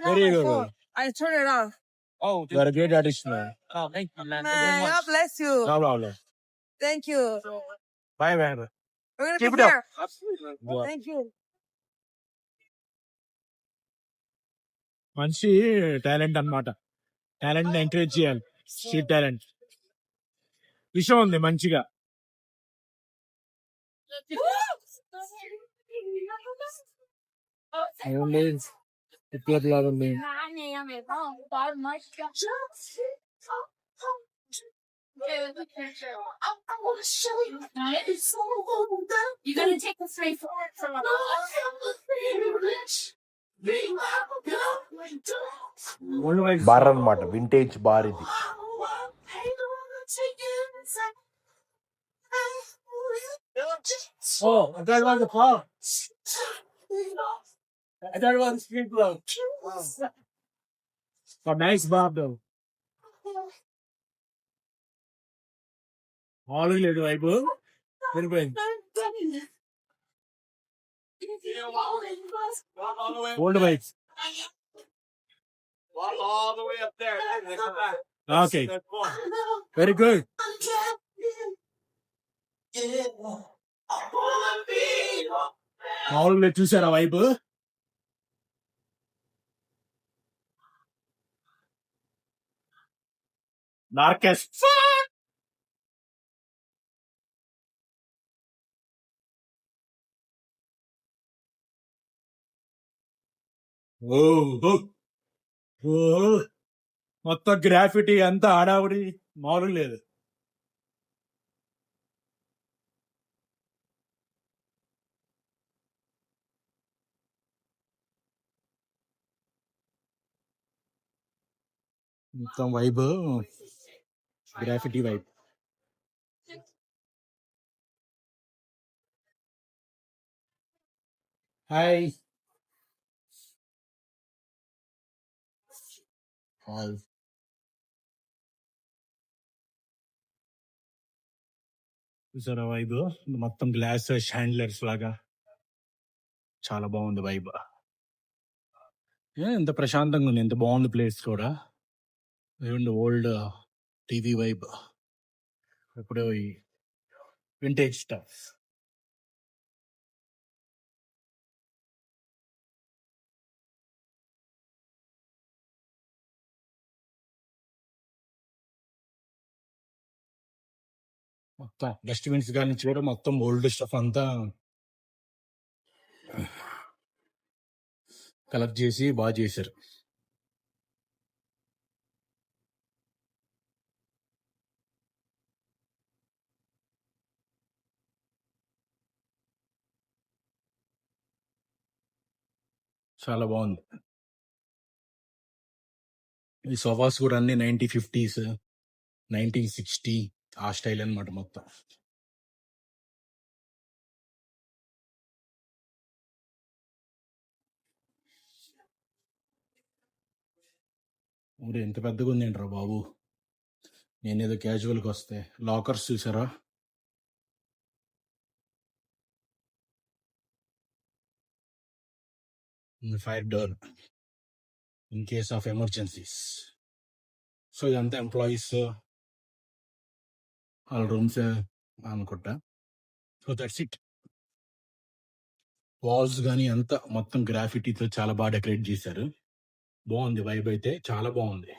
Very good. I turn it off. You are a great artist, man. Man, God bless you. No problem. Thank you. Bye, man. We're gonna Keep be it up. here. Thank you. మంచి talent అన్నమాట. Talent encourage చేయాలి. Street talent విషయం ఉంది మంచిగా. ఉంది. You're gonna take the straight forward from bar అన్నమాట, vintage bar ఇది. Oh, I thought it was a club. I thought it was a street club. A nice bar though. All లేదు వైపు వెళ్ళిపోయింది. Old bikes. Walk all the way up there. And then come back. Okay. Very good. మామూలుగా చూసారా వైపు? నార్కెస్ట్. మొత్తం graffiti అంతా ఆడావిడి మామూలు లేదు. మొత్తం vibe, graffiti vibe. Hi hi. చూసారా వైబ్? మొత్తం గ్లాస్ హ్యాండ్లర్స్ లాగా చాలా బాగుంది వైబ్. ఎంత ప్రశాంతంగా ఉంది, ఎంత బాగుంది ప్లేస్ కూడా. ఓల్డ్ టీవీ వైబ్, ఇప్పుడు వింటేజ్ స్టఫ్. మొత్తం డస్ట్బిన్స్ కానీ నుంచి కూడా మొత్తం ఓల్డ్ స్టఫ్ అంతా కలెక్ట్ చేసి బాగా చేశారు. చాలా బాగుంది. ఈ సోఫాస్ కూడా అన్ని 1950s 1960 ఆ స్టైల్ అన్నమాట మొత్తం. ఊరు ఎంత పెద్దగా ఉంది ఏంట్రా బాబు. నేనేదో క్యాజువల్గా వస్తే. లాకర్స్ చూసారా? Fire door in case of emergencies. So ఇదంతా ఎంప్లాయీస్ వాళ్ళ రూమ్స్ అనుకుంటా. So that's it. వాల్స్ కానీ అంతా మొత్తం గ్రాఫిటీతో చాలా బాగా డెకరేట్ చేశారు. బాగుంది వైబ్ అయితే, చాలా బాగుంది.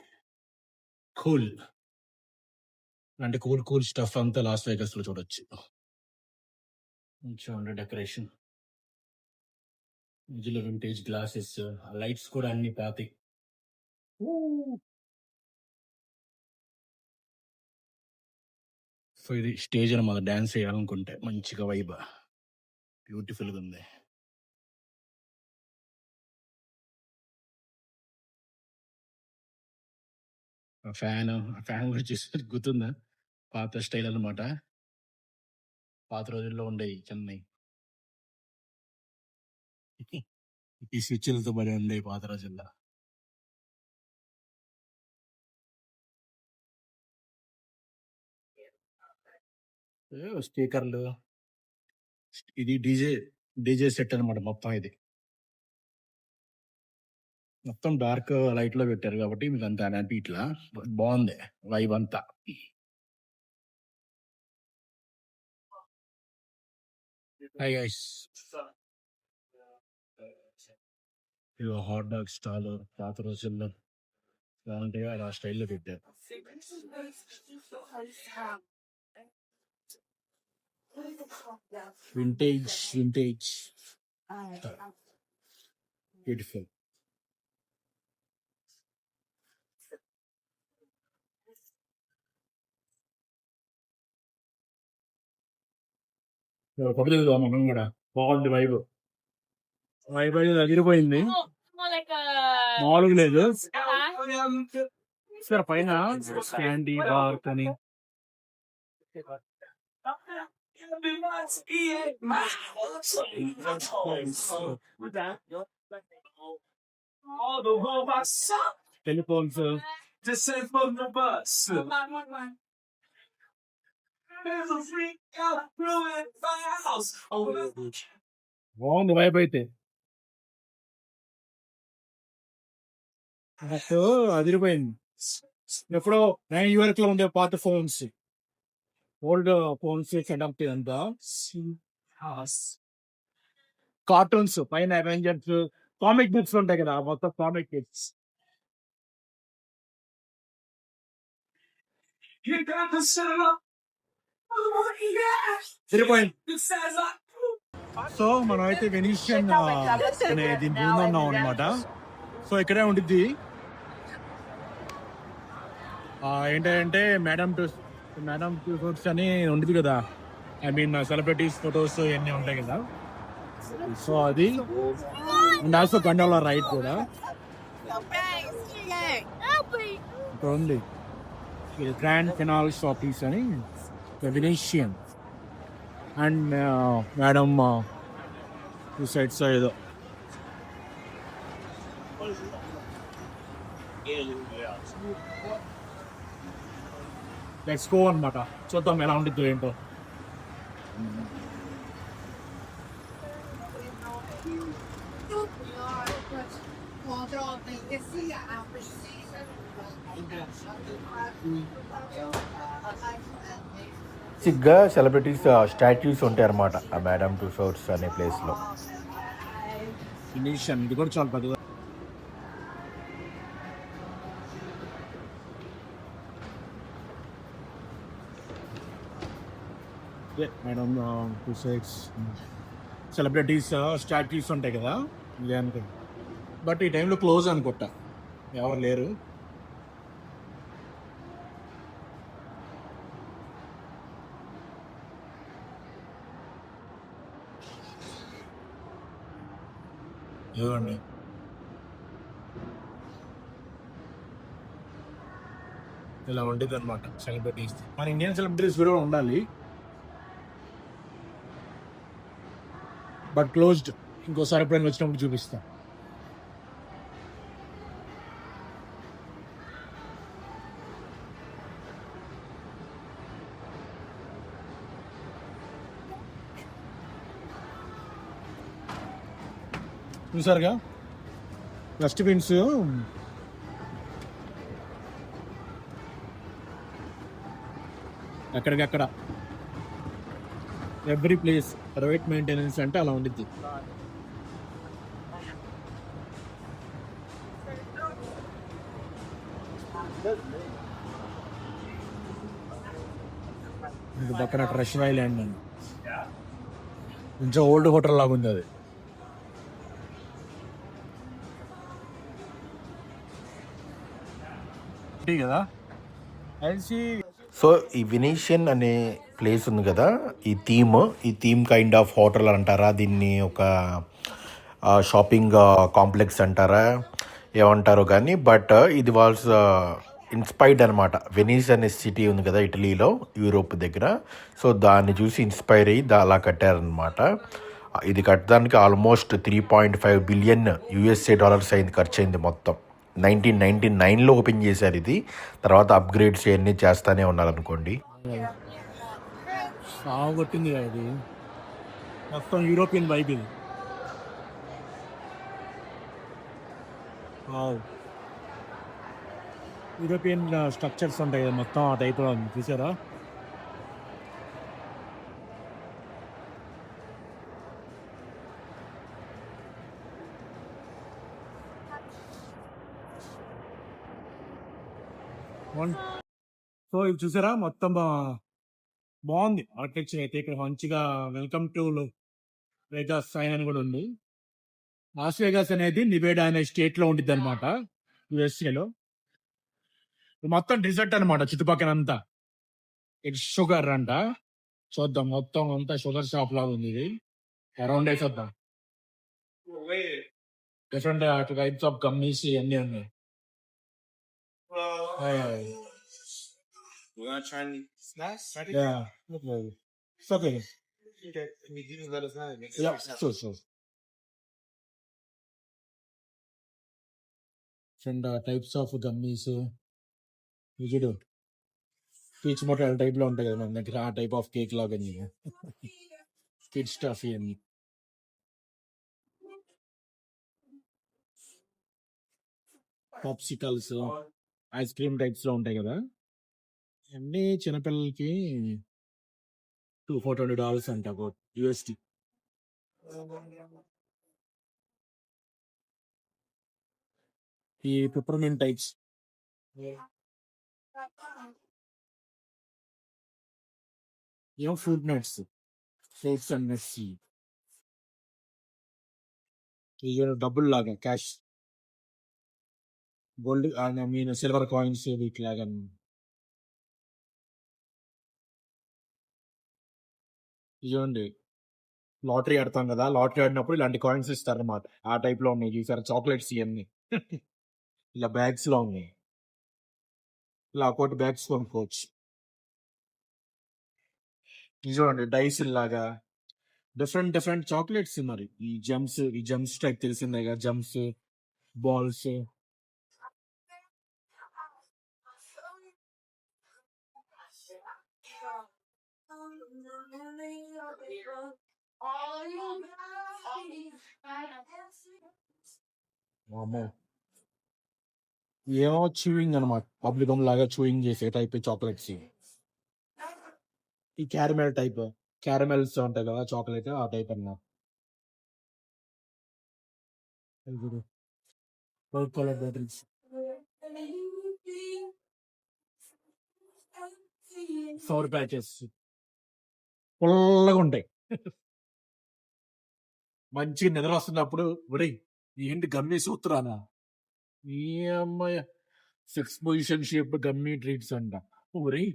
కూల్ అంటే కూల్ స్టఫ్ అంతా లాస్ వేగస్ లో చూడొచ్చు. మంచిగా డెకరేషన్, మధ్యలో వింటేజ్ గ్లాసెస్, లైట్స్ కూడా అన్ని పాతి. సో ఇది స్టేజ్ అనమాట. డాన్స్ చేయాలనుకుంటే మంచిగా వైబ్, బ్యూటిఫుల్ గా ఉంది. ఫ్యాన్ కూడా చూసి గుర్తుందా? పాత స్టైల్ అనమాట, పాత రోజుల్లో ఉండే చెన్నై. ఈ స్విచ్లతో పడి ఉండే పాత రోజుల్లో. స్పీకర్లు, ఇది డీజే డీజే సెట్ అనమాట మొత్తం ఇది. మొత్తం డార్క్ లైట్‌లో పెట్టారు కాబట్టి మీకు అంత అనిపియట్లా. బావుంది వైబ్ అంతా. Hi guys. ఇదిగో హాట్ డాగ్ స్టాల్ పాత రోజుల్లో ఎలా ఉంటాయో అలా స్టైల్‌లో పెట్టారు. Vintage beautiful. కొబ్బరి మనం కూడా బాగుంది వైబ్. వైబ్ అనేది అదిరిపోయింది. More like a. మామూలుగా లేదు. సార్ పైన క్యాండీ బార్ అని టెలిఫోన్స్ బాగుంది వైబ్ అయితే. నాకు అదిరిపోయింది. ఎప్పుడో 9 వరకు ఉండే పాత ఫోన్స్, ఓల్డ్ ఫోన్స్ సెటప్ ఇదంతా. కార్టూన్స్ పైన అవెంజర్స్ కామిక్ బుక్స్ ఉంటాయి కదా, మొత్తం కామిక్ బుక్స్. సో మనం అయితే వెనీషియన్ అనే దీని ముందు ఉన్నాం అనమాట. సో ఇక్కడే ఉండిద్ది. ఏంటంటే మేడం టూ ఫోర్స్ అని ఉండిద్ది కదా, ఐ మీన్ సెలబ్రిటీస్ ఫొటోస్ ఇవన్నీ ఉంటాయి కదా. సో అది అండ్ ఆల్సో గండోలా రైడ్ కూడా ఇక్కడ ఉంది. ఇది గ్రాండ్ కెనాల్ షాపింగ్స్ అని Venetian and madam two sides ఏదో. లెట్స్ గో అనమాట. చూద్దాం ఎలా ఉండిద్దో ఏంటో. బేసిక్గా సెలబ్రిటీస్ స్టాట్యూస్ ఉంటాయి అనమాట ఆ మేడం టూ షోర్స్ అనే ప్లేస్లో. వెనీషియన్ ఇది కూడా చాలా పెద్దగా. Madam two sides celebrities statues ఉంటాయి కదా, ఇదే అనుకో. బట్ ఈ టైంలో క్లోజ్ అనుకుంటా, ఎవరు లేరు. ఇవ్వండి ఇలా ఉండేది అనమాట సెలబ్రిటీస్. మన ఇండియన్ సెలబ్రిటీస్ కూడా ఉండాలి, బట్ క్లోజ్డ్. ఇంకోసారి ఎప్పుడైనా వచ్చినప్పుడు చూపిస్తా. చూసారుగా డస్ట్బిన్స్ ఎక్కడికక్కడ, ఎవ్రీ ప్లేస్ ప్రైవేట్ మెయింటెనెన్స్ అంటే అలా ఉండిద్ది. ఇది పక్కన ట్రెషర్ ఐలాండ్ అని కొంచెం ఓల్డ్ హోటల్ లాగా ఉంది అది. కదా సో ఈ వెనీషియన్ అనే ప్లేస్ ఉంది కదా, ఈ థీమ్ కైండ్ ఆఫ్ హోటల్ అంటారా దీన్ని, ఒక షాపింగ్ కాంప్లెక్స్ అంటారా, ఏమంటారో కానీ, బట్ ఇది వాల్స్ ఇన్స్పైర్డ్ అనమాట. వెనీస్ అనే సిటీ ఉంది కదా ఇటలీలో, యూరోప్ దగ్గర. సో దాన్ని చూసి ఇన్స్పైర్ అయ్యి అలా కట్టారనమాట. ఇది కట్టడానికి ఆల్మోస్ట్ 3.5 బిలియన్ యూఎస్ఏ డాలర్స్ అయింది, ఖర్చు అయింది మొత్తం. 1999లో ఓపెన్ చేశారు ఇది. తర్వాత అప్గ్రేడ్స్ ఇవన్నీ చేస్తానే ఉన్నారనుకోండి. సాగొట్టింది ఇది. మొత్తం యూరోపియన్ వైబ్ ఇది. వావ్. యూరోపియన్ స్ట్రక్చర్స్ ఉంటాయి కదా మొత్తం ఆ టైప్లో ఉంది చూసారా. సో ఇది చూసారా మొత్తం బాగుంది ఆర్కిటెక్చర్ అయితే. ఇక్కడ మంచిగా వెల్కమ్ టు వెగాస్ సైన్ అని కూడా ఉంది. లాస్ వెగాస్ అనేది నివేడా అనే స్టేట్ లో ఉండిద్ది అనమాట, యుఎస్ఏలో. మొత్తం డిజర్ట్ అనమాట చుట్టుపక్కల అంతా. ఇటు షుగర్ అంట. చూద్దాం మొత్తం అంతా షుగర్ షాప్ లాగా ఉంది ఇది. అరౌండ్ వేసేద్దాం. డిఫరెంట్ టైప్స్ ఆఫ్ గమ్మీస్ ఇవన్నీ ఉన్నాయి. We're gonna try any snacks. Yeah. Okay. It's okay. Okay. Can you just let us know? Yeah, sure. Different types of gummies. చూడు పీచ్ మొట్టాల టైప్ లో ఉంటాయి కదా మన దగ్గర, ఆ టైప్ ఆఫ్ కేక్ లాగా కిడ్ స్టఫ్ ఇవన్నీ. పాప్సికల్స్, ఐస్ క్రీమ్ టైప్స్ లో ఉంటాయి కదా అన్నీ. చిన్నపిల్లలకి $240 అంట అబౌట్ USD. ఈ పెప్పర్మెంట్ టైప్స్. ఏమో fruit nuts, fruits and nuts. ఇవి డబ్బులు లాగా cash, gold I mean silver coins వీటిలాగా. ఇవ్వండి లాటరీ ఆడతాం కదా, లాటరీ ఆడినప్పుడు ఇలాంటి కాయిన్స్ ఇస్తారన్నమాట. ఆ టైప్ లో ఉన్నాయి చూసారా చాక్లెట్స్ ఇవన్నీ. ఇలా బ్యాగ్స్ లో ఉన్నాయి. ఇలా ఒకటి బ్యాగ్స్ కొనుక్కోవచ్చు. ఇది చూడండి డైస్ లాగా డిఫరెంట్ చాక్లెట్స్. మరి ఈ జమ్స్ టైప్ తెలిసిందే కదా, జమ్స్, బాల్స్. ఏమో చూయింగ్ అనమాట, పబ్లిక్ లాగా చూయింగ్ చేసే టైప్ చాక్లెట్స్. ఈ క్యారమెల్స్ ఉంటాయి కదా చాక్లెట్, ఆ టైప్ అన్నమాట. White colour bottles, sorrow patches పుల్లగా ఉంటాయి. మంచిగా నిద్ర వస్తున్నప్పుడు ఒరేయ్ ఏంటి గమ్మి సూత్రానా, ఈ అమ్మాయి 6 పొజిషన్ షేప్ గమ్మి ట్రీట్స్ అంట. ఒరేయ్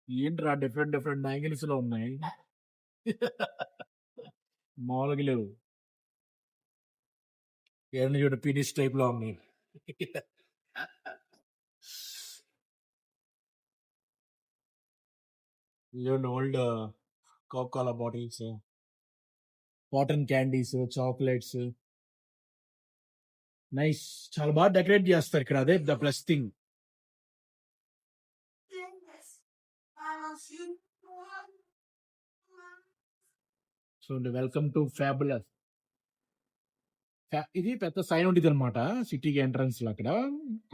ఏంట్రా డిఫరెంట్ యాంగిల్స్ లో ఉన్నాయి. మామూలుగా లేవు. ఏమన్నా చూడ పీనిస్ టైప్ లో ఉన్నాయి. ఇవన్నీ old కోకోలా bottles, cotton candies, chocolates. Nice, చాలా బాగా డెకరేట్ చేస్తారు ఇక్కడ. అదే ద ప్లస్ థింగ్. చూడండి వెల్కమ్ టు ఫ్యాబులస్. ఇది పెద్ద సైన్ ఉంటుంది అనమాట సిటీకి ఎంట్రన్స్ లో. అక్కడ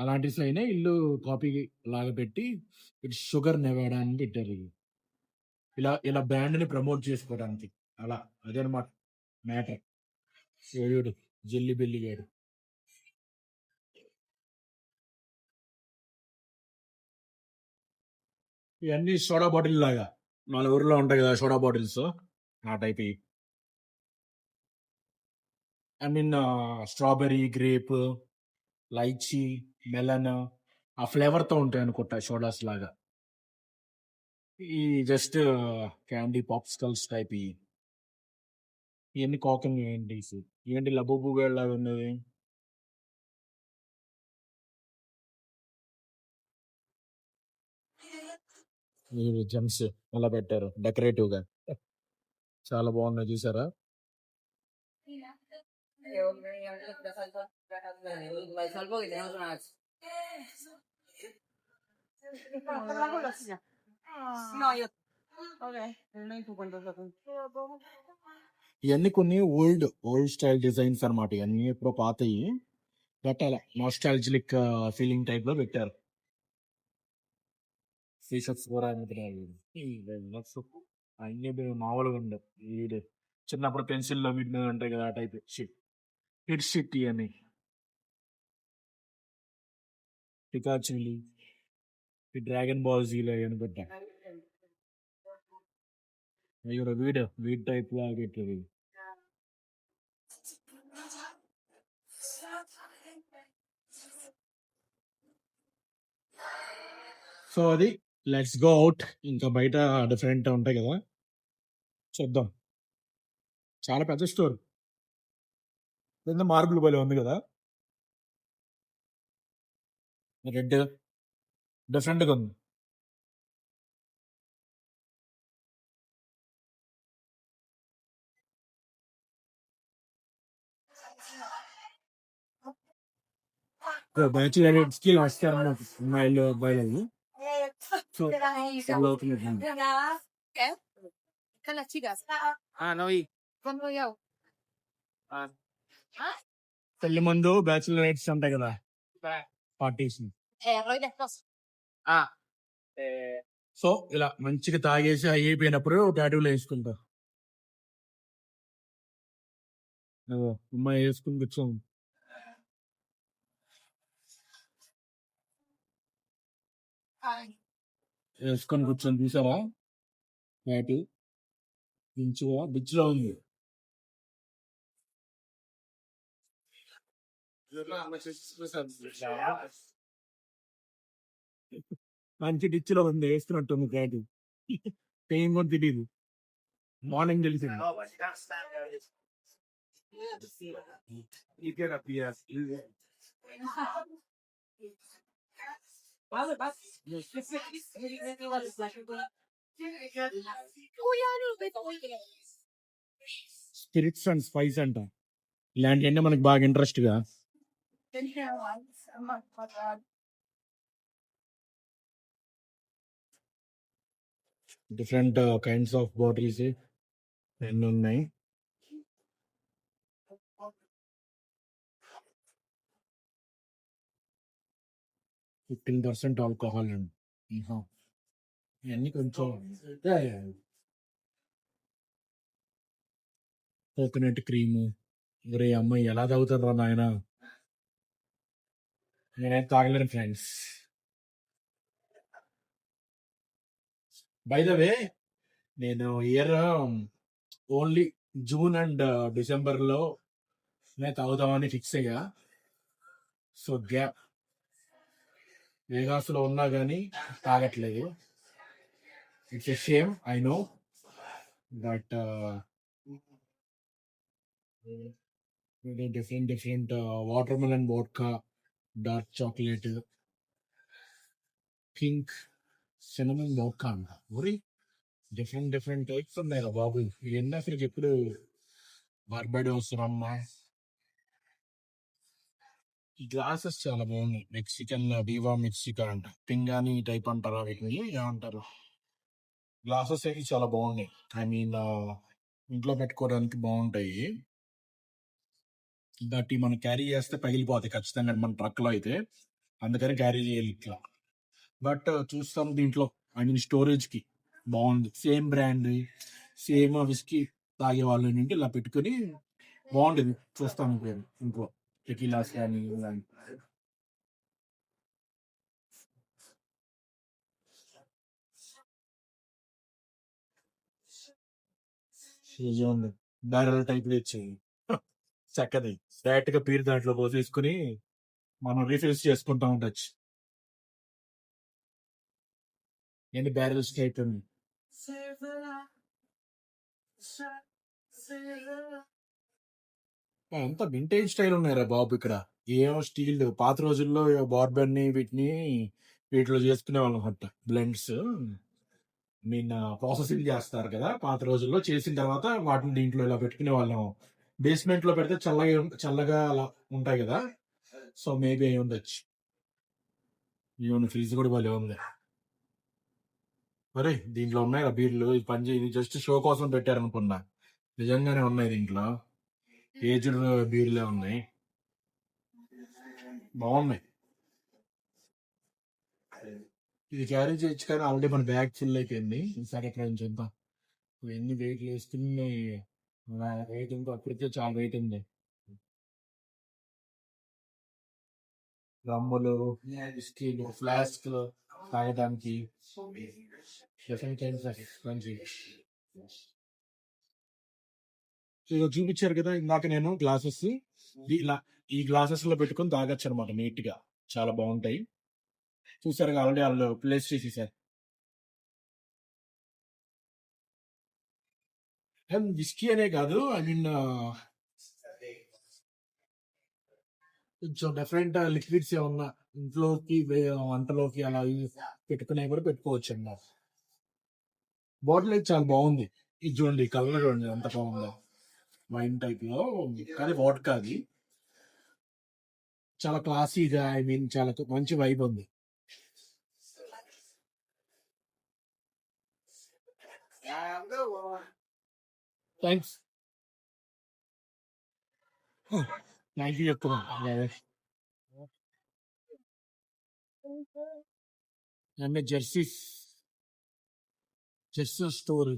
అలాంటి సైన్ ఇల్లు కాపీ లాగా పెట్టి ఇటు షుగర్ నెవాడా అని పెట్టారు. ఇలా బ్రాండ్ ని ప్రమోట్ చేసుకోవడానికి అలా. అదే అనమాట మ్యాటర్. ఏడు జెల్లి బెల్లి గాడు. ఇవన్నీ సోడా బాటిల్ లాగా మన ఊర్లో ఉంటాయి కదా సోడా బాటిల్స్, ఆ type. I mean strawberry, grape, lychee, melon ఆ ఫ్లేవర్ తో ఉంటాయి అనుకుంటా సోడాస్ లాగా. ఈ జస్ట్ క్యాండీ పాప్సికల్స్ టైప్. ఇవన్నీ కాకింగ్ క్యాండీస్. ఏంటి లబ్బుగా లాగా ఉన్నది. జెమ్స్ అలా పెట్టారు డెకరేటివ్ గా, చాలా బాగున్నాయి చూసారా. No, yo. Okay. ఇవన్నీ కొన్ని ఓల్డ్ స్టైల్ డిజైన్స్ అన్నమాట. ఇవన్నీ ఎప్పుడో పాతయి. బట్ అలా నాస్టాలజిక్ ఫీలింగ్ టైప్ లో పెట్టారు. టీషర్ట్స్ కూడా అన్ని మామూలుగా ఉండవు. వీడు చిన్నప్పుడు పెన్సిల్లో వీటి మీద ఉంటాయి కదా, ఆ టైప్ షిట్ హిట్ షిట్ అని పికాచులు, ఈ డ్రాగన్ బాల్ జీలో అని పెట్టా. అయ్యో వీడి టైప్ లాగా పెట్టారు. సో అది లెట్స్ గో అవుట్. ఇంకా బయట డిఫరెంట్ ఉంటాయి కదా, చూద్దాం. చాలా పెద్ద స్టోర్. కింద మార్బుల్ భలే ఉంది కదా, రెడ్ డిఫరెంట్గా ఉంది. బ్యాచులర్స్కి లాస్ట్ ఇయర్ అమ్మాయిలు అబ్బాయిలు. సో ఎలా అవుతుంది? Con las chicas. Cuando yo. పెళ్లి ముందు బ్యాచులర్ నైట్స్ ఉంటాయి కదా, parties. Roy las dos. So ఇలా మంచిగా తాగేసి అయిపోయినప్పుడు టాటూలు వేసుకుంటా. అమ్మాయి వేసుకుని కూర్చోం. వేసుకొని కూర్చొని చూసావా, టాటూ బిచ్ లో ఉంది. మంచి డిచ్ లో ఉంది, వేస్తున్నట్టుంది టాటూ. ఏం కూడా తెలియదు, మార్నింగ్ తెలిసింది. స్పిరిట్స్ అండ్ స్పైస్ అంట, ఇలాంటివన్నీ మనకి బాగా ఇంట్రెస్ట్ గా. డిఫరెంట్ కైండ్స్ ఆఫ్ బాటిల్స్ ఎన్ని ఉన్నాయి. %15 ఆల్కహాల్ అండి. ఇవన్నీ కొంచెం కోకోనట్ క్రీము. ఒరే అమ్మాయి ఎలా తాగుతారా నాయన, నేనైతే తాగలేను ఫ్రెండ్స్. బై ద వే, నేను year only June and December లో నేను తాగుదామని ఫిక్స్ అయ్యా. సో గ్యాప్ వేగాస్ లో ఉన్నా కానీ తాగట్లేదు. It's a shame, I know, but different watermelon vodka, dark chocolate, pink cinnamon vodka అంట. ఒరి డిఫరెంట్ టైప్స్ ఉన్నాయి రా బాబు. ఇవన్నీ అసలు ఎప్పుడు బార్బడోస్ రమ్మా. ఈ గ్లాసెస్ చాలా బాగున్నాయి. మెక్సికన్ డివా మెక్సికా అంట, పింగాని టైప్ అంటారా వీటిని, ఏమంటారు. గ్లాసెస్ అయితే చాలా బాగున్నాయి. ఐ మీన్ ఇంట్లో పెట్టుకోవడానికి బాగుంటాయి. బట్ ఇవి మనం క్యారీ చేస్తే పగిలిపోతాయి ఖచ్చితంగా మన ట్రక్ లో అయితే, అందుకని క్యారీ చేయాలి ఇట్లా. బట్ చూస్తాం దీంట్లో, ఐ మీన్ స్టోరేజ్ కి బాగుంది. సేమ్ బ్రాండ్, సేమ్ విస్కీ తాగే వాళ్ళు ఏంటంటే ఇలా పెట్టుకుని బాగుండేది. చూస్తాం ఇంట్లో టెకీలాస్ కానీ ఇలాంటి. ఉంది బ్యారల్ టైప్ తెచ్చాయి చక్కది. డైరెక్ట్ గా పీరు దాంట్లో పోసేసుకుని మనం రీఫిల్స్ చేసుకుంటా ఉండొచ్చు. ఏంటి బ్యారల్స్ టైప్ ఉంది. అంత వింటేజ్ స్టైల్ ఉన్నారా బాబు ఇక్కడ. ఏమో స్టీల్ పాత రోజుల్లో బార్బన్ వీటిలో చేసుకునే వాళ్ళం అంట. బ్లెండ్స్ మీన్ ప్రాసెసింగ్ చేస్తారు కదా పాత రోజుల్లో, చేసిన తర్వాత వాటిని దీంట్లో ఇలా పెట్టుకునే వాళ్ళం. బేస్మెంట్ లో పెడితే చల్లగా అలా ఉంటాయి కదా. సో మేబీ అయి ఉండొచ్చు. ఫ్రిడ్జ్ కూడా భలే ఉంది. మరి దీంట్లో ఉన్నాయి బీర్లు, ఇది ఇది జస్ట్ షో కోసం పెట్టారనుకున్నా. నిజంగానే ఉన్నాయి దీంట్లో. ఏజ్డ్ బీర్లే ఉన్నాయి. బాగున్నాయి. ఇది క్యారీ చేయొచ్చు కానీ ఆల్రెడీ మన బ్యాగ్ ఫుల్ అయిపోయింది. ఈసారి ఎక్కడ నుంచి ఎంత ఎన్ని వెయిట్ వేసుకుని వెయిట్ ఇంకా అప్పటికే చాలా వెయిట్ ఉంది. రమ్ములు, విస్కీలు, ఫ్లాస్క్లు తాగడానికి డిఫరెంట్ టైప్స్ ఆఫ్ చూపించారు కదా ఇందాక నేను గ్లాసెస్, ఇలా ఈ గ్లాసెస్ లో పెట్టుకొని తాగొచ్చు అనమాట. నీట్ గా చాలా బాగుంటాయి. చూసారు ఆల్రెడీ వాళ్ళు ప్లేస్ చేసేసారు. అండ్ విస్కీ అనే కాదు, ఐ మీన్ కొంచెం డిఫరెంట్ లిక్విడ్స్ ఏమన్నా ఇంట్లోకి వంటలోకి అలా పెట్టుకునే కూడా పెట్టుకోవచ్చు అన్నమాట. బాటిల్ అయితే చాలా బాగుంది. ఇది చూడండి, కలర్ చూడండి ఎంత బాగుందో. వైన్ టైప్ లో కానీ వాడ్కా అది. చాలా క్లాసీగా, ఐ మీన్ చాలా మంచి వైబ్ ఉంది. థ్యాంక్స్. థ్యాంక్ యూ చెప్తున్నా. అంటే జెర్సీ స్టోర్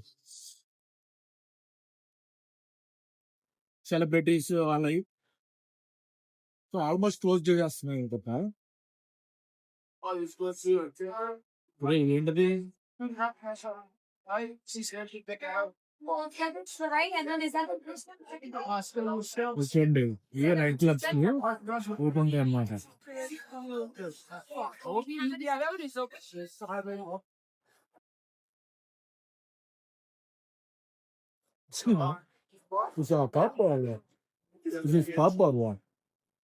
సెలబ్రిటీస్ వాళ్ళవి సో ఆల్మోస్ట్ క్లోజ్ చేసేస్తున్నాయి కదా. ఇప్పుడు ఏంటది? Well, Kevin's right, and then is that the person? చూడండి, ఏ నైట్ క్లబ్స్ ఓపెన్ ఉంటాయి అన్నమాట. Is it a pub or what? Is this pub or what?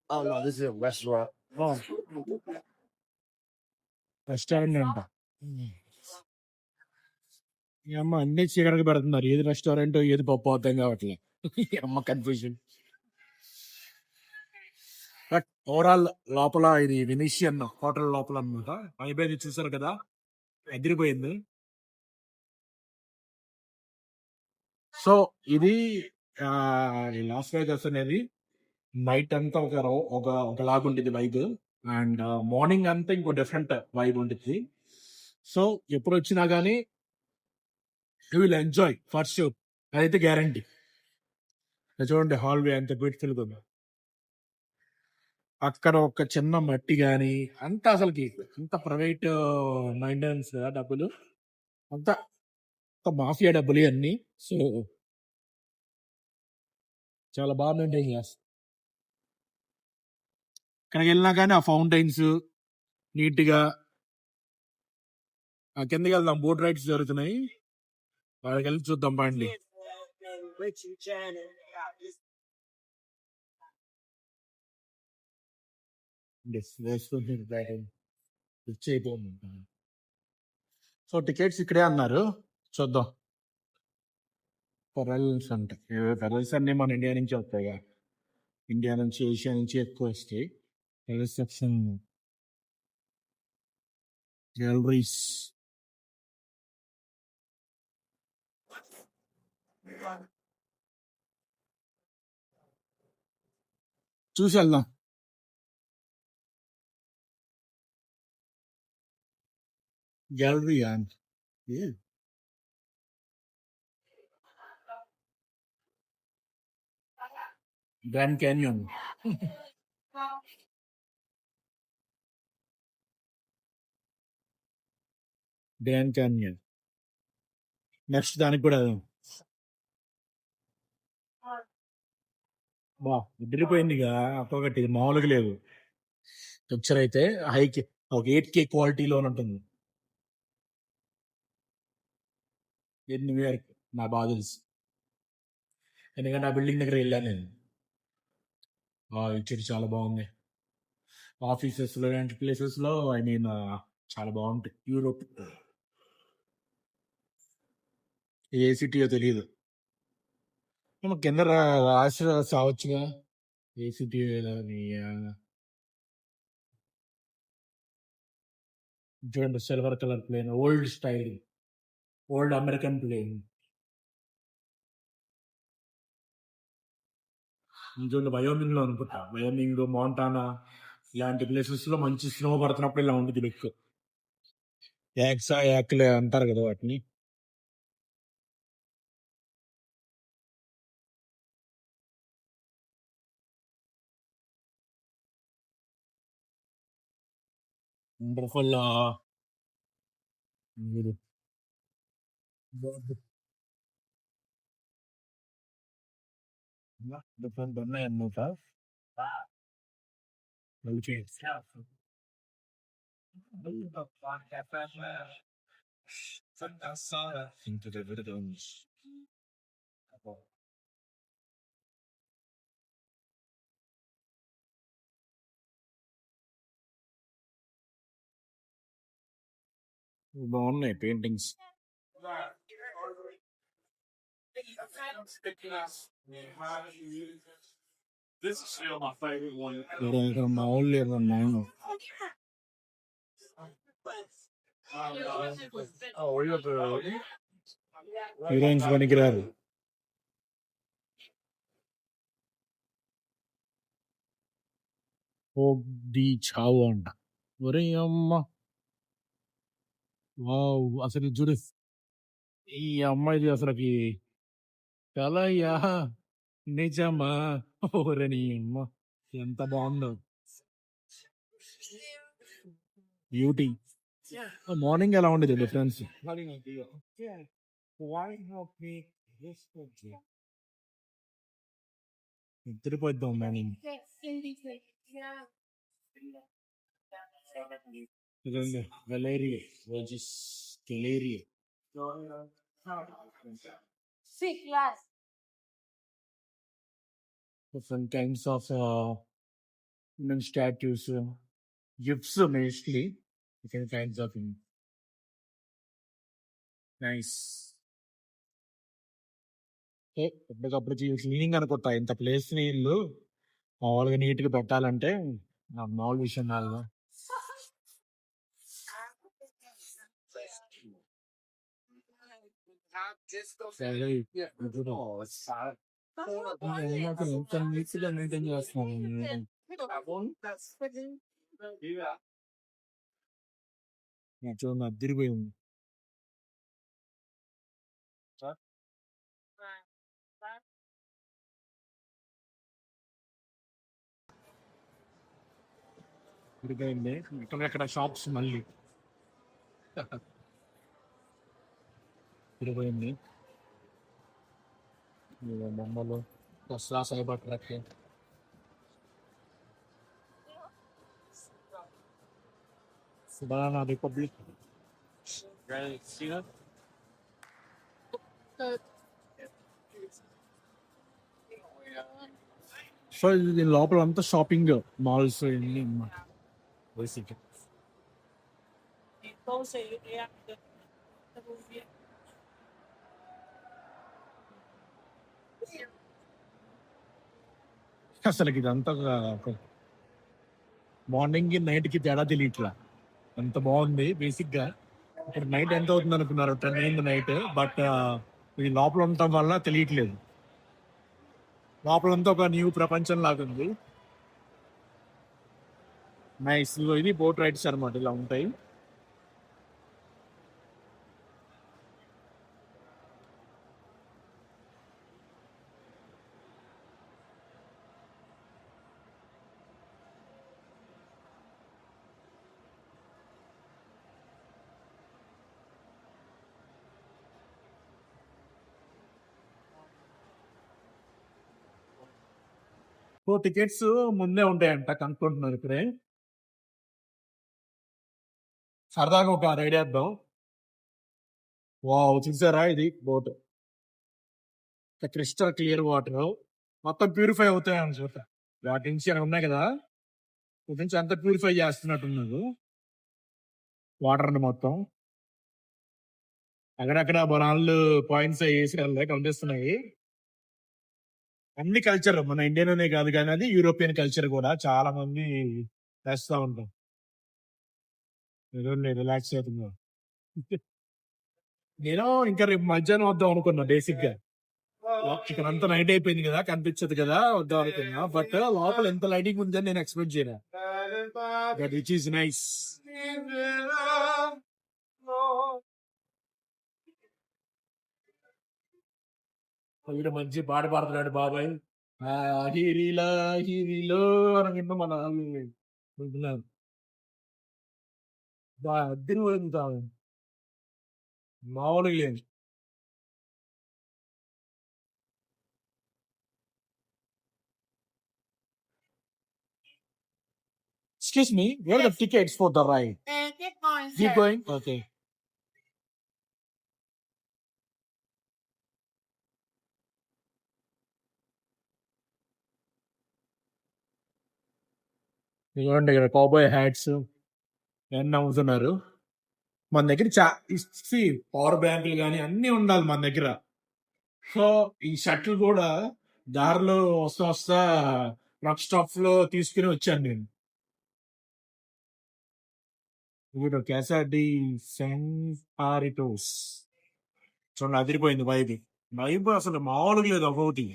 Oh no, this is a restaurant. Restaurant అంట. ఈ అమ్మ అన్ని చీకటికి పెడుతున్నారు. ఏది రెస్టారెంట్ ఏది పప్పు అర్థం కావట్లేదు. ఈ అమ్మ కన్ఫ్యూజన్. బట్ ఓవరాల్ లోపల ఇది వెనీషియన్ హోటల్ లోపల అనమాట. అయిపోయింది చూసారు కదా, ఎదిరిపోయింది. సో ఇది లాస్ వేగాస్ అనేది నైట్ అంతా ఒకలాగుంటుంది వైబ్, అండ్ మార్నింగ్ అంతా ఇంకో డిఫరెంట్ వైబ్ ఉంటుంది. సో ఎప్పుడు వచ్చినా కానీ you will enjoy for sure, అదైతే గ్యారంటీ. చూడండి హాల్వే ఎంత బ్యూటిఫుల్ ఉందో. అక్కడ ఒక చిన్న మట్టి కానీ అంత అసలుకి అంత ప్రైవేట్ మెయింటెనెన్స్ డబ్బులు, అంత మాఫియా డబ్బులు అన్ని. సో చాలా బాగా మెయింటైన్ చేస్తారు. ఇక్కడికి వెళ్ళినా కానీ ఆ ఫౌంటైన్స్ నీట్గా. కిందకి వెళ్దాం, బోట్ రైడ్స్ జరుగుతున్నాయి, వాళ్ళకి వెళ్ళి చూద్దాం పండి. సో టికెట్స్ ఇక్కడే అన్నారు, చూద్దాం. పెరల్స్ అంటే పెరల్స్ అన్నీ మన ఇండియా నుంచి వస్తాయి, ఇండియా నుంచి ఏషియా నుంచి ఎక్కువ వస్తాయి. రిసెప్షన్ గ్యాలరీస్ చూసి వెళ్దాం. Gallery grand canyon. Grand canyon next దానికి కూడా బా ఎదిరిపోయిందిగా. ఒక్కొక్కటి మామూలుగా లేదు. పిక్చర్ అయితే హైకి ఒక 8K క్వాలిటీలో ఉంటుంది. న్యూయార్క్ నా బాధ తెలుసు, ఎందుకంటే ఆ బిల్డింగ్ దగ్గర వెళ్ళాను నేను. ఇచ్చేది చాలా బాగుంది. ఆఫీసెస్ లో ఇలాంటి ప్లేసెస్ లో ఐ మీన్ చాలా బాగుంటాయి. యూరోప్ ఏ సిటీయో తెలియదు, కింద రాసి సావచ్చుగా ఏ సిటీ. చూడండి silver colour plane, old style. Old American plane. చూడండి వయోమింగ్ లో అనుకుంటా, వయోమింగ్, మోంటానా ఇలాంటి ప్లేసెస్ లో మంచి స్నో పడుతున్నప్పుడు ఇలా ఉంటుంది బెక్. యాక్సా యాక్లే అంటారు కదా వాటిని. వండర్ఫుల్. డిఫరెంట్ ఉన్నాయి అన్నమాట. బాగున్నాయి పెయింటింగ్స్. మా ఊళ్ళో లేదన్నా. హీరోయిన్స్ పనికిరారు. ది చావు అంట. ఒరే అమ్మ, వావ్! అసలు చూడు, ఈ అమ్మాయిది అసలుకి కలయా నిజమా, ఓరని అమ్మ ఎంత బాగుందో. బ్యూటీ. మార్నింగ్ ఎలా ఉండేది డిఫరెన్స్? నిద్రపోద్దాం మార్నింగ్. ఇదండి వెలేరియే వర్జిస్ కెలేరియే. Sick class. Different kinds of human statues, gifts mostly, different kinds of nice. ఎప్పటికప్పుడు క్లీనింగ్ అనుకుంటా. ఇంత ప్లేస్ ని ఇల్లు మామూలుగా నీట్ గా పెట్టాలంటే మామూలు విషయం కాదు. సరే, ఎంత నీట్ గా మెయింటైన్ చేస్తున్నాను. చూడండి అద్దరిపోయి ఉంది. ఇదిగోండి ఇక్కడ షాప్స్ మళ్ళీ ఇరిపోయింది. బొమ్మలు, Dasara cyber truck. Banana Republic. So ఇది లోపల అంతా షాపింగ్ మాల్స్ ఇవన్నీ అన్నమాట. బేసిక్ అసలు ఇదంతా మార్నింగ్ కి నైట్ కి తేడా తెలియట్లా. అంత బాగుంది. బేసిక్ గా ఇప్పుడు నైట్ ఎంత అవుతుంది అనుకున్నారు? 10 అయింది నైట్. బట్ ఇది లోపల ఉండటం వల్ల తెలియట్లేదు. లోపలంతా ఒక న్యూ ప్రపంచం లాగా ఉంది. నైస్. ఇది బోట్ రైడ్స్ అనమాట, ఇలా ఉంటాయి. టికెట్స్ ముందే ఉంటాయంట, కనుక్కుంటున్నారు ఇక్కడే. సరదాగా ఒక రైడ్ వేద్దాం. వావ్, చూసారా ఇది బోట్? క్రిస్టల్ క్లియర్ వాటర్, మొత్తం ప్యూరిఫై అవుతాయని చూడ. వాటి నుంచి అక్కడ ఉన్నాయి కదా, వాటి నుంచి అంత ప్యూరిఫై చేస్తున్నట్టున్నారు వాటర్ మొత్తం. అక్కడక్కడ బొనాళ్ళు పాయింట్స్ వేసి కనిపిస్తున్నాయి. అన్ని కల్చర్ మన ఇండియన్ కాదు కానీ అది యూరోపియన్ కల్చర్ కూడా చాలా మంది వేస్తూ ఉంటాం. రిలాక్స్ అవుతుందో. నేను ఇంకా రేపు మధ్యాహ్నం వద్దాం అనుకున్నా బేసిక్ గా. ఇక్కడ అంతా నైట్ అయిపోయింది కదా, కనిపించదు కదా, వద్దాం అనుకున్నా. బట్ లోపల ఎంత లైటింగ్ ఉందని నేను ఎక్స్పెక్ట్ చేయలే. That which is nice. ఇక్కడ మంచి పాట పాడుతున్నాడు బాబాయ్. హీరిలా హీరిలో అనుకుంటూ మన ఉంటున్నారు. అద్దెని పోయింది మామూలుగా లేదు. Excuse me, where are the tickets for the ride? Keep going, Keep sir. going. Okay. ఇదిగోండి ఇక్కడ కాబాయ్ హ్యాట్స్ అన్నీ అమ్ముతున్నారు. మన దగ్గర పవర్ బ్యాంకులు కానీ అన్నీ ఉండాలి మన దగ్గర. సో ఈ షర్ట్లు కూడా దారిలో వస్తా ట్రక్ స్టాప్స్ లో తీసుకుని వచ్చాను నేను. ఇప్పుడు క్యాసాడి సెన్పారిటోస్ చూడండి, అదిరిపోయింది వైబ్ అసలు మామూలుగా లేదు. ఒకటి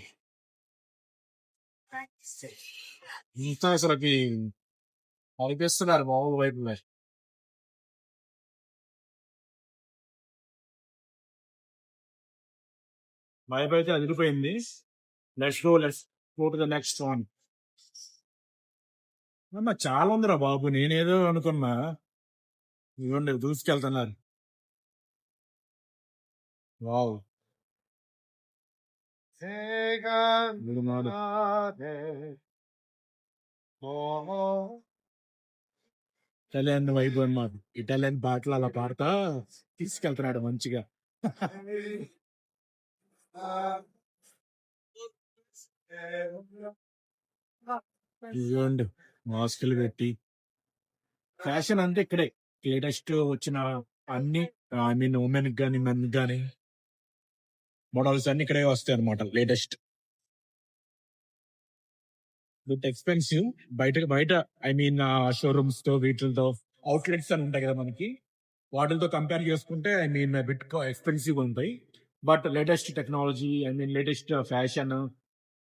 ఇంత అసలుకి అనిపిస్తున్నారు మామూలు వైపు. వైబ్ అయితే అదిరిపోయింది. Let's go to the next one. అమ్మా చాలా ఉందిరా బాబు, నేనేదో అనుకున్నా. ఇవ్వండి దూసుకెళ్తున్నారు. వావ్. ఇటాలియన్ వైబ్ అన్నమాట. ఇటాలియన్ పాటలు అలా పాడతా తీసుకెళ్తున్నాడు మంచిగా. ఇవ్వండి మాస్కులు పెట్టి ఫ్యాషన్ అంతా ఇక్కడే. లేటెస్ట్ వచ్చిన అన్ని, ఐ మీన్ ఉమెన్ కానీ మెన్ కానీ మోడల్స్ అన్ని ఇక్కడే వస్తాయి అనమాట. Latest with expensive. బయట ఐ మీన్ షోరూమ్స్ తో వీటితో అవుట్లెట్స్ అని ఉంటాయి కదా మనకి, వాటితో కంపేర్ చేసుకుంటే ఐ మీన్ బిట్ ఎక్స్పెన్సివ్ ఉంటాయి. But latest technology, I mean latest fashion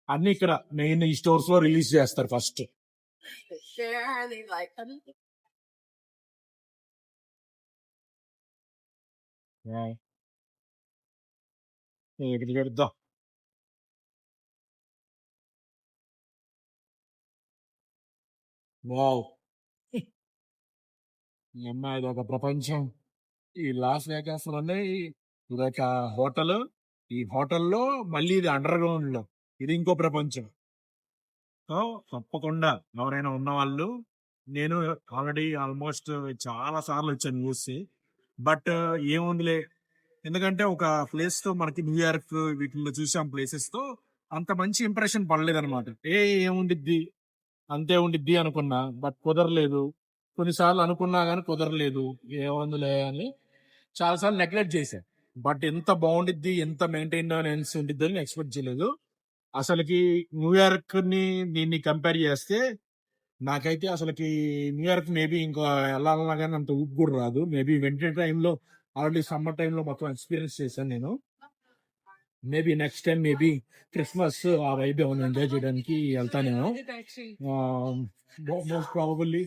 అన్ని ఇక్కడ మెయిన్ ఈ స్టోర్స్ లో రిలీజ్ చేస్తారు first. Share, they like them. ఇక్కడ పెడదాం. వావ్. ఈ అమ్మాయి ఇది ఒక ప్రపంచం. ఈ లాస్ వేగాస్ లోనే ఇదొక హోటల్. ఈ హోటల్లో మళ్ళీ ఇది అండర్ గ్రౌండ్ లో, ఇది ఇంకో ప్రపంచం. సో తప్పకుండా ఎవరైనా ఉన్న వాళ్ళు, నేను ఆల్రెడీ ఆల్మోస్ట్ చాలా సార్లు వచ్చాను చూసి. బట్ ఏముందిలే, ఎందుకంటే ఒక ప్లేస్ తో మనకి న్యూయార్క్ వీటిల్లో చూసాం ప్లేసెస్ తో అంత మంచి ఇంప్రెషన్ పడలేదు అనమాట. ఏముండిద్ది అంతే ఉండిద్ది అనుకున్నా, బట్ కుదరలేదు. కొన్నిసార్లు అనుకున్నా కానీ కుదరలేదు. ఏముందిలే అని చాలాసార్లు నెగ్లెక్ట్ చేశా. బట్ ఎంత బాగుండిద్ది, ఎంత మెయింటెనెన్స్ ఉండిద్ది అని ఎక్స్పెక్ట్ చేయలేదు. అసలుకి న్యూయార్క్ ని దీన్ని కంపేర్ చేస్తే నాకైతే అసలుకి న్యూయార్క్ మేబీ ఇంకా వెళ్ళాలన్నా కానీ అంత ఊపు కూడా రాదు. మేబీ వింటర్ టైంలో, ఆల్రెడీ సమ్మర్ టైంలో మొత్తం ఎక్స్పీరియన్స్ చేశాను నేను. Maybe next time maybe Christmas ఆ వైబ్ ఏమైనా ఎంజాయ్ చేయడానికి వెళ్తా నేను. Most probably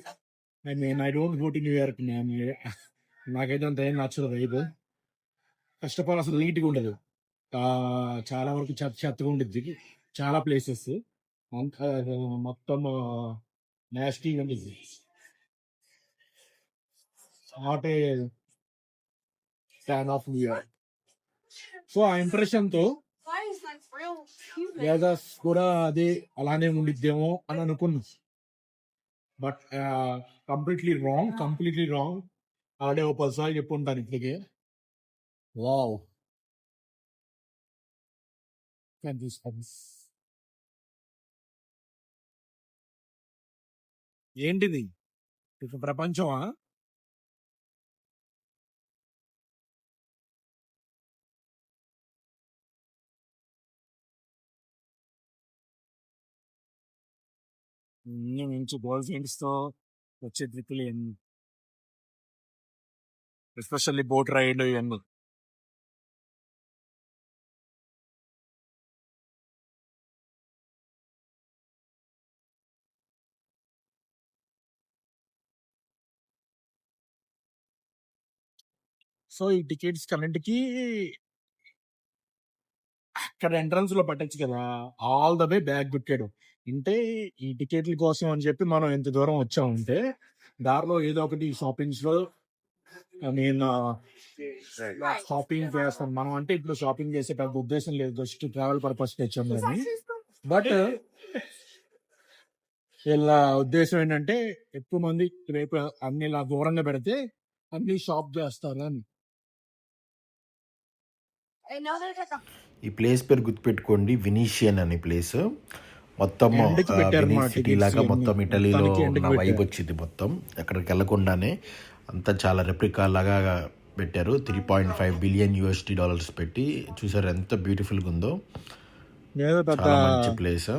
I mean I don't go to New York. నాకైతే అంత ఏం నచ్చదు వైబ్. ఫస్ట్ ఆఫ్ ఆల్ అసలు నీట్గా ఉండదు. చాలా వరకు చెత్తగా ఉండిద్ది చాలా ప్లేసెస్. మొత్తం నాస్టీగా ఉండిద్ది. Not a fan of New York. So ఆ ఇంప్రెషన్ తో Why is that real human? Vegas కూడా అదే అలానే ఉండిద్దేమో అని అనుకున్నా. But completely wrong. ఆడే ఓ 10 సార్లు చెప్పు ఉంటాను ఇప్పటికే. వావ్. ఏంటిది, ఇక ప్రపంచమా? మంచి గర్ల్ ఫ్రెండ్స్ తో వచ్చే ట్రిప్పులు ఎన్ని, ఎస్పెషల్లీ బోట్ రైడ్ ఇవన్నీ. సో ఈ టికెట్స్ కన్నింటికి అక్కడ ఎంట్రన్స్ లో పట్టచ్చు కదా, ఆల్ ద వే బ్యాక్ పెట్టాడు. అంటే ఈ టికెట్ల కోసం అని చెప్పి మనం ఎంత దూరం వచ్చామంటే దారిలో ఏదో ఒకటి షాపింగ్స్ లో నేను షాపింగ్ చేస్తాం. మనం అంటే ఇప్పుడు షాపింగ్ చేసే పెద్ద ఉద్దేశం లేదు, జస్ట్ ట్రావెల్ పర్పస్ తెచ్చాం కానీ. బట్ వీళ్ళ ఉద్దేశం ఏంటంటే ఎక్కువ మంది రేపు అన్ని ఇలా దూరంగా పెడితే అన్ని షాప్ చేస్తారు అని. I know there's like a ఈ ప్లేస్ పేరు గుర్తుపెట్టుకోండి, వినీషియన్ అనే ప్లేస్. మొత్తం ఎండకి పెట్టారు మా సిటీ tickets లాగా ఇవన్నీ. మొత్తం ఇటలీలో మొత్తానికి ఎండకి ఉన్న వైబ్ పెట్టారు. వచ్చింది. మొత్తం ఎక్కడికి వెళ్ళకుండానే అంతా చాలా రెప్లికా లాగా పెట్టారు. 3.5 బిలియన్ యూఎస్డి డాలర్స్ పెట్టి చూసారు ఎంత బ్యూటిఫుల్గా ఉందో. ఏదో పెద్ద చాలా మంచి ప్లేస్.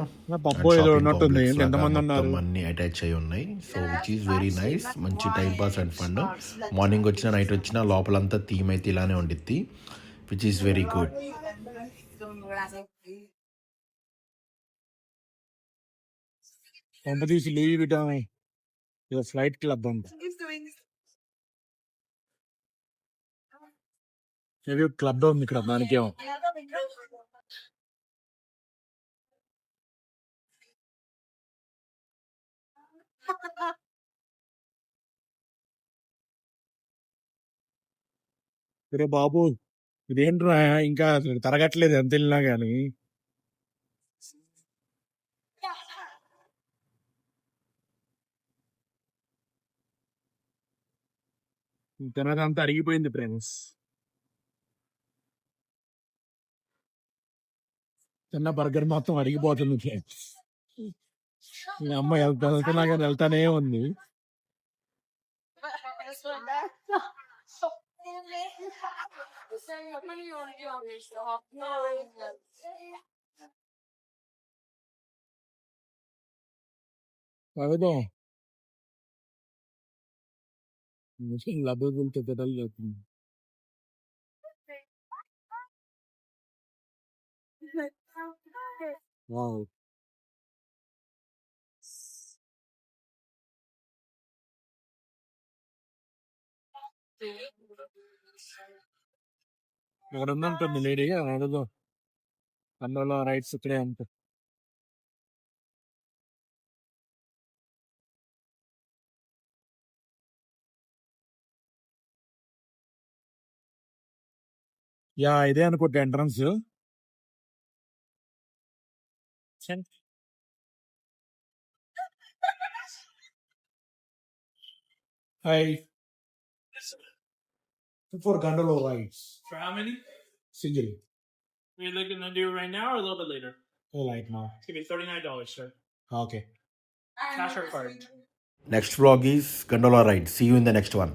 పప్పు ఏదో ఉన్నట్టుంది. ఎంతమంది ఉన్నారు? అన్ని అటాచ్ అయి ఉన్నాయి. So which is very nice. మంచి time pass and fun. Morning వచ్చినా నైట్ వచ్చినా లోపలంతా థీమ్ అయితే ఇలానే ఉండిద్ది, విచ్ ఈస్ వెరీ గుడ్. పంప తీసి లీవ్ విటామి ఇది ఫ్లైట్ క్లబ్ అంట. ఏదో క్లబ్ ఉంది ఇక్కడ దానికేమో. రే బాబు ఇదేంట్రా ఇంకా తరగట్లేదు ఎంత వెళ్ళినా కానీ. తినదంతా అరిగిపోయింది ఫ్రెండ్స్. చిన్న బర్గర్ మొత్తం అరిగిపోతుంది ఫ్రెండ్స్. మీ అమ్మ వెళ్తున్నా కానీ వెళ్తానే ఉంది. అదే లబ్బులు తిట్టలు చెప్తుంది. వావ్. ఇక్కడ ఉందంటుంది లేడీ అడదు అందులో రైట్స్ ఇక్కడే అంట. యా ఇదే అనుకుంటా entrance. Hi for gondola rides For how many? Single Are you looking to do it right now or a little bit later? Light నా. It's gonna be $39, sir. Okay. Cash or card? Next vlog is gondola ride. See you in the next one.